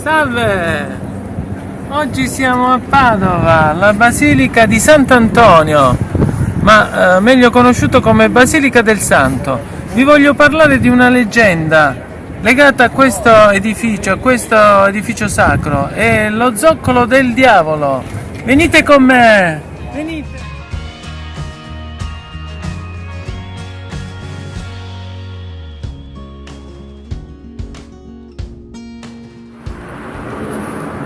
Salve! Oggi siamo a Padova, la Basilica di Sant'Antonio, ma meglio conosciuto come Basilica del Santo. Vi voglio parlare di una leggenda legata a questo edificio sacro. È lo zoccolo del diavolo. Venite con me! Venite!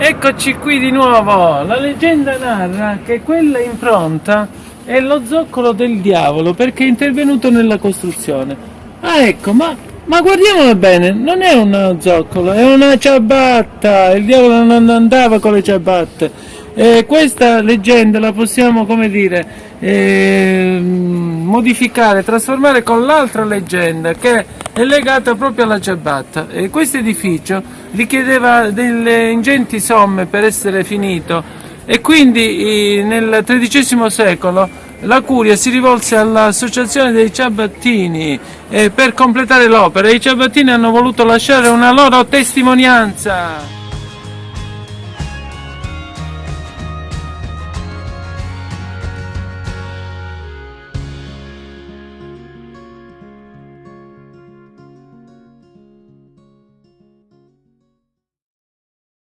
Eccoci qui di nuovo. La leggenda narra che quella impronta è lo zoccolo del diavolo perché è intervenuto nella costruzione. Ah, ecco, ma guardiamolo bene, non è uno zoccolo, è una ciabatta. Il diavolo non andava con le ciabatte. Questa leggenda la possiamo, come dire, modificare, trasformare con l'altra leggenda che è legata proprio alla ciabatta. Questo edificio richiedeva delle ingenti somme per essere finito e quindi nel XIII secolo la curia si rivolse all'associazione dei ciabattini per completare l'opera. I ciabattini hanno voluto lasciare una loro testimonianza.